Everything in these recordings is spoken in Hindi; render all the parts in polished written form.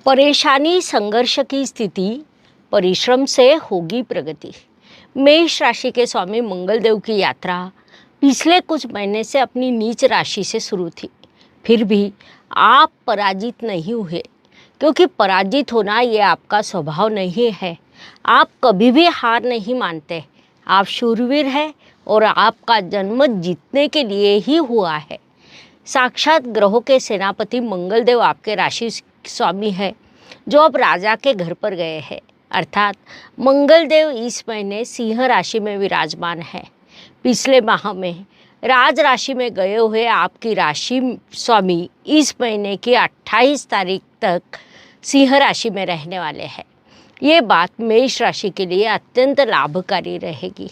परेशानी संघर्ष की स्थिति, परिश्रम से होगी प्रगति। मेष राशि के स्वामी मंगलदेव की यात्रा पिछले कुछ महीने से अपनी नीच राशि से शुरू थी। फिर भी आप पराजित नहीं हुए, क्योंकि पराजित होना ये आपका स्वभाव नहीं है। आप कभी भी हार नहीं मानते। आप शूरवीर हैं और आपका जन्म जीतने के लिए ही हुआ है। साक्षात ग्रहों के सेनापति मंगलदेव आपके राशि स्वामी है, जो अब राजा के घर पर गए हैं। अर्थात मंगलदेव इस महीने सिंह राशि में विराजमान है। पिछले माह में राज राशि में गए हुए आपकी राशि स्वामी इस महीने की 28 तारीख तक सिंह राशि में रहने वाले हैं। ये बात मेष राशि के लिए अत्यंत लाभकारी रहेगी।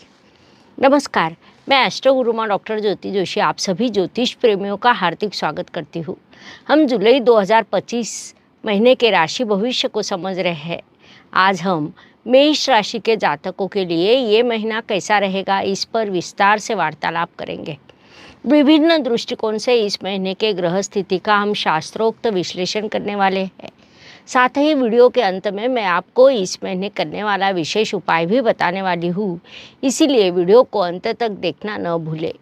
नमस्कार, मैं एस्ट्रो गुरु माँ डॉक्टर ज्योति जोशी आप सभी ज्योतिष प्रेमियों का हार्दिक स्वागत करती हूँ। हम जुलाई 2025 महीने के राशि भविष्य को समझ रहे हैं। आज हम मेष राशि के जातकों के लिए ये महीना कैसा रहेगा, इस पर विस्तार से वार्तालाप करेंगे। विभिन्न दृष्टिकोण से इस महीने के ग्रह स्थिति का हम शास्त्रोक्त विश्लेषण करने वाले हैं। साथ ही वीडियो के अंत में मैं आपको इस महीने करने वाला विशेष उपाय भी बताने वाली हूँ, इसीलिए वीडियो को अंत तक देखना न भूलें।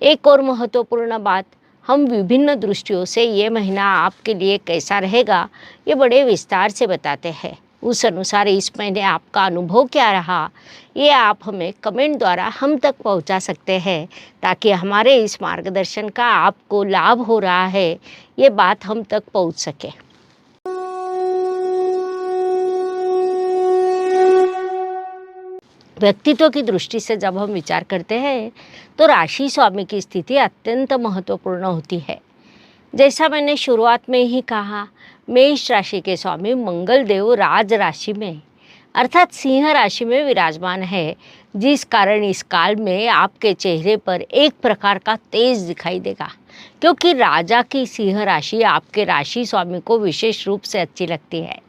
एक और महत्वपूर्ण बात, हम विभिन्न दृष्टियों से ये महीना आपके लिए कैसा रहेगा ये बड़े विस्तार से बताते हैं। उस अनुसार इस महीने आपका अनुभव क्या रहा, ये आप हमें कमेंट द्वारा हम तक पहुंचा सकते हैं, ताकि हमारे इस मार्गदर्शन का आपको लाभ हो रहा है ये बात हम तक पहुंच सके। व्यक्तित्व की दृष्टि से जब हम विचार करते हैं तो राशि स्वामी की स्थिति अत्यंत महत्वपूर्ण होती है। जैसा मैंने शुरुआत में ही कहा, मेष राशि के स्वामी मंगलदेव राज राशि में अर्थात सिंह राशि में विराजमान है, जिस कारण इस काल में आपके चेहरे पर एक प्रकार का तेज दिखाई देगा, क्योंकि राजा की सिंह राशि आपके राशि स्वामी को विशेष रूप से अच्छी लगती है।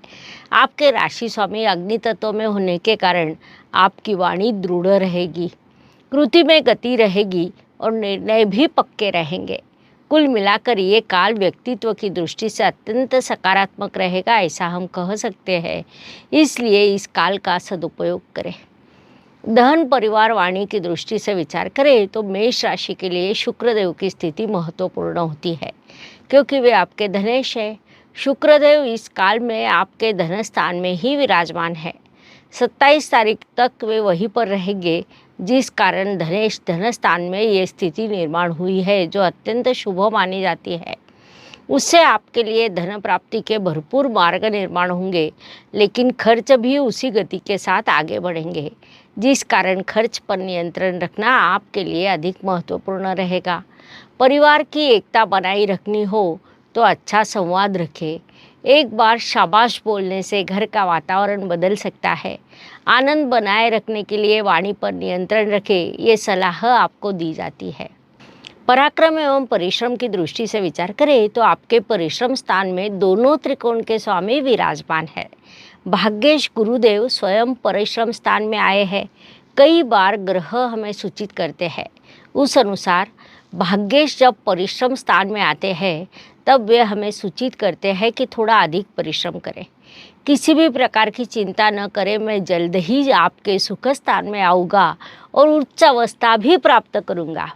आपके राशि स्वामी अग्नि तत्व में होने के कारण आपकी वाणी दृढ़ रहेगी, कृति में गति रहेगी और निर्णय भी पक्के रहेंगे। कुल मिलाकर ये काल व्यक्तित्व की दृष्टि से अत्यंत सकारात्मक रहेगा, ऐसा हम कह सकते हैं। इसलिए इस काल का सदुपयोग करें। धन परिवार वाणी की दृष्टि से विचार करें तो मेष राशि के लिए शुक्रदेव की स्थिति महत्वपूर्ण होती है, क्योंकि वे आपके धनेश है। शुक्रदेव इस काल में आपके धन स्थान में ही विराजमान है। 27 तारीख तक वे वहीं पर रहेंगे, जिस कारण धनेश धन स्थान में ये स्थिति निर्माण हुई है, जो अत्यंत शुभ मानी जाती है। उससे आपके लिए धन प्राप्ति के भरपूर मार्ग निर्माण होंगे, लेकिन खर्च भी उसी गति के साथ आगे बढ़ेंगे, जिस कारण खर्च पर नियंत्रण रखना आपके लिए अधिक महत्वपूर्ण रहेगा। परिवार की एकता बनाए रखनी हो तो अच्छा संवाद रखें। एक बार शाबाश बोलने से घर का वातावरण बदल सकता है। आनंद बनाए रखने के लिए वाणी पर नियंत्रण रखें, ये सलाह आपको दी जाती है। पराक्रम एवं परिश्रम की दृष्टि से विचार करें तो आपके परिश्रम स्थान में दोनों त्रिकोण के स्वामी विराजमान है। भाग्येश गुरुदेव स्वयं परिश्रम स्थान में आए हैं। कई बार ग्रह हमें सूचित करते हैं, उस अनुसार भाग्येश जब परिश्रम स्थान में आते हैं तब वे हमें सूचित करते हैं कि थोड़ा अधिक परिश्रम करें। किसी भी प्रकार की चिंता न करें, मैं जल्द ही आपके सुख स्थान में आऊँगा और उच्च अवस्था भी प्राप्त करूँगा,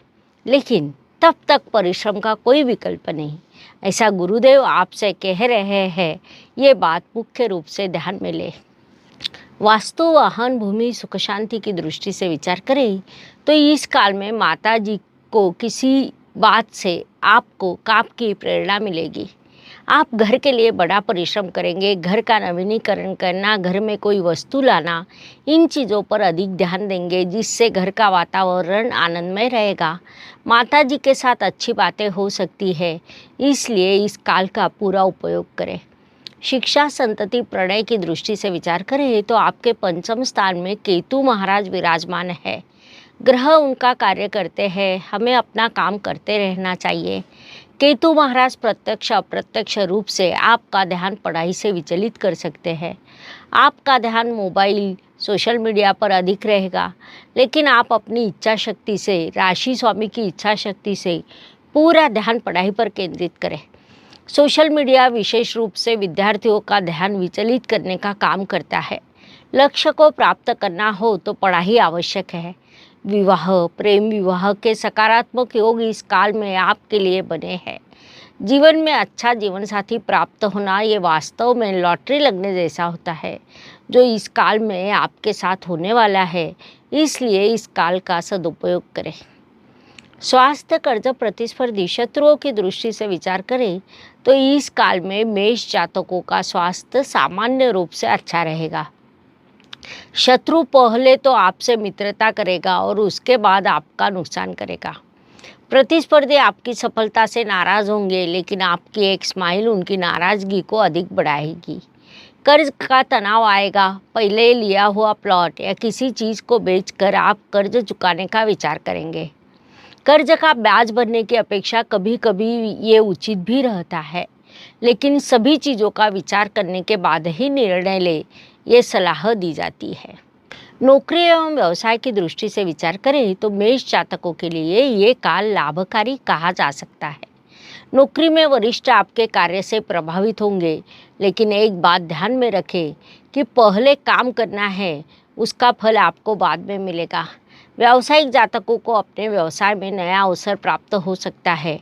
लेकिन तब तक परिश्रम का कोई विकल्प नहीं, ऐसा गुरुदेव आपसे कह रहे हैं। ये बात मुख्य रूप से ध्यान में ले। वास्तु वाहन भूमि सुख शांति की दृष्टि से विचार करें तो इस काल में माता जी को किसी बात से आपको काम की प्रेरणा मिलेगी। आप घर के लिए बड़ा परिश्रम करेंगे। घर का नवीनीकरण करना, घर में कोई वस्तु लाना, इन चीज़ों पर अधिक ध्यान देंगे, जिससे घर का वातावरण आनंदमय रहेगा। माता जी के साथ अच्छी बातें हो सकती है, इसलिए इस काल का पूरा उपयोग करें। शिक्षा संतति प्रणय की दृष्टि से विचार करें तो आपके पंचम स्थान में केतु महाराज विराजमान है। ग्रह उनका कार्य करते हैं, हमें अपना काम करते रहना चाहिए। केतु महाराज प्रत्यक्ष अप्रत्यक्ष रूप से आपका ध्यान पढ़ाई से विचलित कर सकते हैं। आपका ध्यान मोबाइल सोशल मीडिया पर अधिक रहेगा, लेकिन आप अपनी इच्छा शक्ति से, राशि स्वामी की इच्छा शक्ति से पूरा ध्यान पढ़ाई पर केंद्रित करें। सोशल मीडिया विशेष रूप से विद्यार्थियों का ध्यान विचलित करने का काम करता है। लक्ष्य को प्राप्त करना हो तो पढ़ाई आवश्यक है। विवाह, प्रेम विवाह के सकारात्मक योग इस काल में आपके लिए बने हैं। जीवन में अच्छा जीवन साथी प्राप्त होना ये वास्तव में लॉटरी लगने जैसा होता है, जो इस काल में आपके साथ होने वाला है। इसलिए इस काल का सदुपयोग करें। स्वास्थ्य, कर्ज, प्रतिस्पर्धी, शत्रुओं की दृष्टि से विचार करें तो इस काल में मेष जातकों का स्वास्थ्य सामान्य रूप से अच्छा रहेगा। शत्रु पहले तो आपसे मित्रता करेगा और उसके बाद आपका नुकसान करेगा। प्रतिस्पर्धी आपकी सफलता से नाराज होंगे, लेकिन आपकी एक स्माइल उनकी नाराजगी को अधिक बढ़ाएगी। कर्ज का तनाव आएगा। पहले लिया हुआ प्लॉट या किसी चीज़ को बेचकर आप कर्ज चुकाने का विचार करेंगे। कर्ज का ब्याज भरने की अपेक्षा कभी कभी ये उचित भी रहता है, लेकिन सभी चीज़ों का विचार करने के बाद ही निर्णय ले, ये सलाह दी जाती है। नौकरी एवं व्यवसाय की दृष्टि से विचार करें तो मेष जातकों के लिए ये काल लाभकारी कहा जा सकता है। नौकरी में वरिष्ठ आपके कार्य से प्रभावित होंगे, लेकिन एक बात ध्यान में रखें कि पहले काम करना है, उसका फल आपको बाद में मिलेगा। व्यावसायिक जातकों को अपने व्यवसाय में नया अवसर प्राप्त हो सकता है।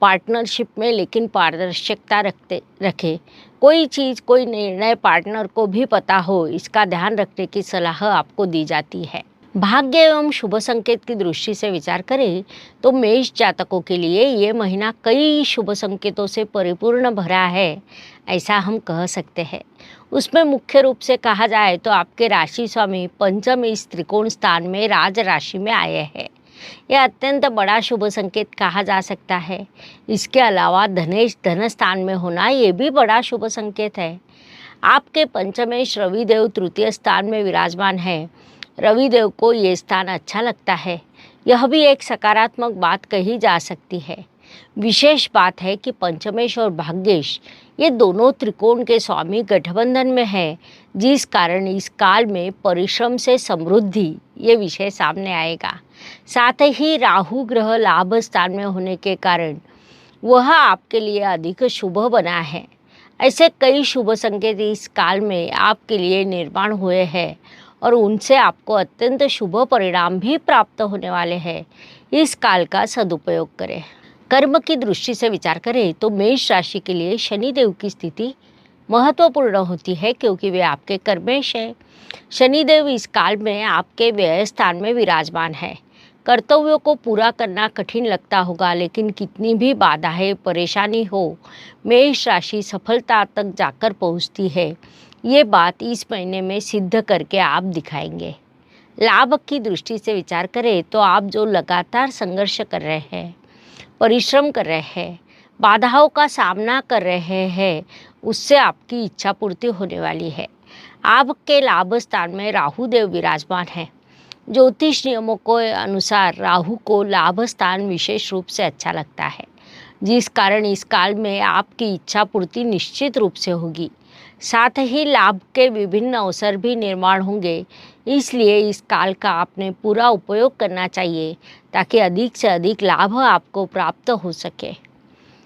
पार्टनरशिप में लेकिन पारदर्शिता रखें। कोई चीज़, कोई निर्णय पार्टनर को भी पता हो, इसका ध्यान रखने की सलाह आपको दी जाती है। भाग्य एवं शुभ संकेत की दृष्टि से विचार करें तो मेष जातकों के लिए ये महीना कई शुभ संकेतों से परिपूर्ण भरा है, ऐसा हम कह सकते हैं। उसमें मुख्य रूप से कहा जाए तो आपके राशि स्वामी पंचम इस त्रिकोण स्थान में राज राशि में आए हैं। यह अत्यंत बड़ा शुभ संकेत कहा जा सकता है। इसके अलावा धनेश धन स्थान में होना ये भी बड़ा शुभ संकेत है। आपके पंचमेश रविदेव तृतीय स्थान में विराजमान है। रविदेव को ये स्थान अच्छा लगता है, यह भी एक सकारात्मक बात कही जा सकती है। विशेष बात है कि पंचमेश और भाग्येश ये दोनों त्रिकोण के स्वामी गठबंधन में है, जिस कारण इस काल में परिश्रम से समृद्धि ये विषय सामने आएगा। साथ ही राहु ग्रह लाभ स्थान में होने के कारण वह आपके लिए अधिक शुभ बना है। ऐसे कई शुभ संकेत इस काल में आपके लिए निर्माण हुए हैं और उनसे आपको अत्यंत शुभ परिणाम भी प्राप्त होने वाले हैं। इस काल का सदुपयोग करें। कर्म की दृष्टि से विचार करें तो मेष राशि के लिए शनिदेव की स्थिति महत्वपूर्ण होती है, क्योंकि वे आपके कर्मेश हैं। शनिदेव इस काल में आपके व्यय स्थान में विराजमान है। कर्तव्यों को पूरा करना कठिन लगता होगा, लेकिन कितनी भी बाधाएं परेशानी हो, मेष राशि सफलता तक जाकर पहुंचती है। ये बात इस महीने में सिद्ध करके आप दिखाएंगे। लाभ की दृष्टि से विचार करें तो आप जो लगातार संघर्ष कर रहे हैं, परिश्रम कर रहे हैं, बाधाओं का सामना कर रहे हैं, उससे आपकी इच्छा पूर्ति होने वाली है। आपके लाभ स्थान में राहु देव विराजमान है। ज्योतिष नियमों के अनुसार राहु को लाभ स्थान विशेष रूप से अच्छा लगता है, जिस कारण इस काल में आपकी इच्छा पूर्ति निश्चित रूप से होगी। साथ ही लाभ के विभिन्न अवसर भी निर्माण होंगे, इसलिए इस काल का आपने पूरा उपयोग करना चाहिए ताकि अधिक से अधिक लाभ आपको प्राप्त हो सके।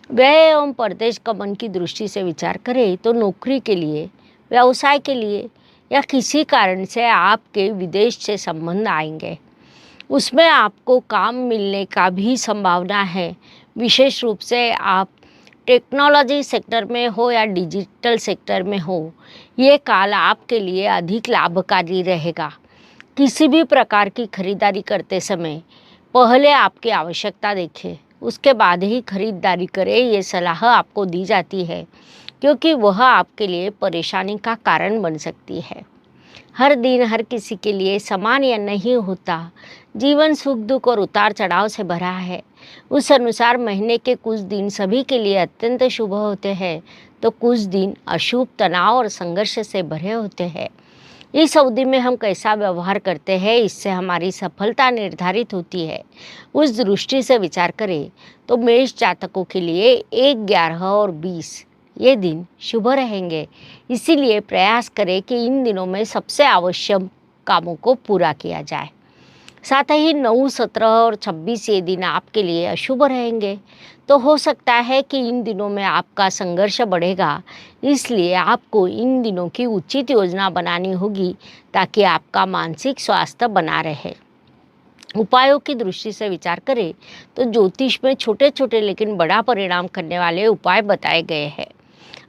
व्यय एवं परदेश गमन की दृष्टि से विचार करें तो नौकरी के लिए, व्यवसाय के लिए या किसी कारण से आपके विदेश से संबंध आएंगे। उसमें आपको काम मिलने का भी संभावना है। विशेष रूप से आप टेक्नोलॉजी सेक्टर में हो या डिजिटल सेक्टर में हो, ये काल आपके लिए अधिक लाभकारी रहेगा। किसी भी प्रकार की खरीदारी करते समय पहले आपकी आवश्यकता देखें, उसके बाद ही खरीदारी करें, ये सलाह आपको दी जाती है, क्योंकि वह आपके लिए परेशानी का कारण बन सकती है। हर दिन हर किसी के लिए समान या नहीं होता। जीवन सुख दुख और उतार चढ़ाव से भरा है। उस अनुसार महीने के कुछ दिन सभी के लिए अत्यंत शुभ होते हैं, तो कुछ दिन अशुभ, तनाव और संघर्ष से भरे होते हैं। इस अवधि में हम कैसा व्यवहार करते हैं, इससे हमारी सफलता निर्धारित होती है। उस दृष्टि से विचार करें तो मेष जातकों के लिए 1, 11 और 20 ये दिन शुभ रहेंगे। इसीलिए प्रयास करें कि इन दिनों में सबसे आवश्यक कामों को पूरा किया जाए। साथ ही 9, 17 और 26 ये दिन आपके लिए अशुभ रहेंगे। तो हो सकता है कि इन दिनों में आपका संघर्ष बढ़ेगा, इसलिए आपको इन दिनों की उचित योजना बनानी होगी ताकि आपका मानसिक स्वास्थ्य बना रहे। उपायों की दृष्टि से विचार करें तो ज्योतिष में छोटे छोटे लेकिन बड़ा परिणाम करने वाले उपाय बताए गए हैं।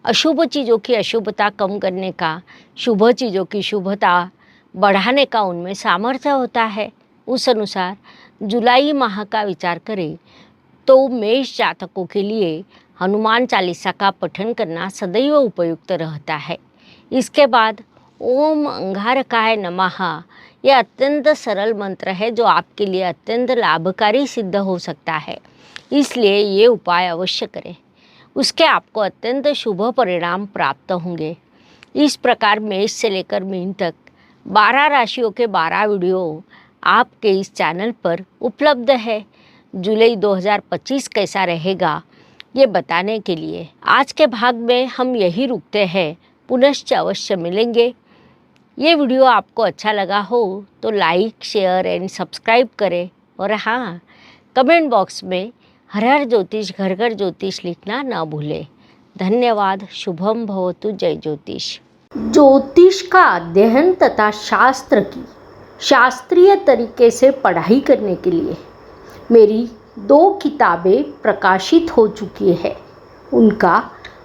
अशुभ चीज़ों की अशुभता कम करने का, शुभ चीज़ों की शुभता बढ़ाने का उनमें सामर्थ्य होता है। उस अनुसार जुलाई माह का विचार करें तो मेष जातकों के लिए हनुमान चालीसा का पठन करना सदैव उपयुक्त रहता है। इसके बाद ओम अंगारकाय नमः, यह अत्यंत सरल मंत्र है जो आपके लिए अत्यंत लाभकारी सिद्ध हो सकता है, इसलिए ये उपाय अवश्य करें। उसके आपको अत्यंत शुभ परिणाम प्राप्त होंगे। इस प्रकार मेष से लेकर मीन तक 12 राशियों के 12 वीडियो आपके इस चैनल पर उपलब्ध है। जुलाई 2025 कैसा रहेगा ये बताने के लिए आज के भाग में हम यही रुकते हैं। पुनश्च अवश्य मिलेंगे। ये वीडियो आपको अच्छा लगा हो तो लाइक, शेयर एंड सब्सक्राइब करें और हाँ, कमेंट बॉक्स में हर हर ज्योतिष घर घर ज्योतिष लिखना ना भूलें। धन्यवाद। शुभम भवतु। जय ज्योतिष। ज्योतिष का अध्ययन तथा शास्त्र की शास्त्रीय तरीके से पढ़ाई करने के लिए मेरी 2 किताबें प्रकाशित हो चुकी है, उनका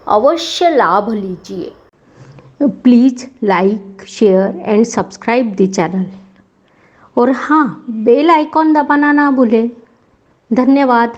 अवश्य लाभ लीजिए। Please like, share and subscribe the channel और हाँ, बेल आइकॉन दबाना ना भूलें। धन्यवाद।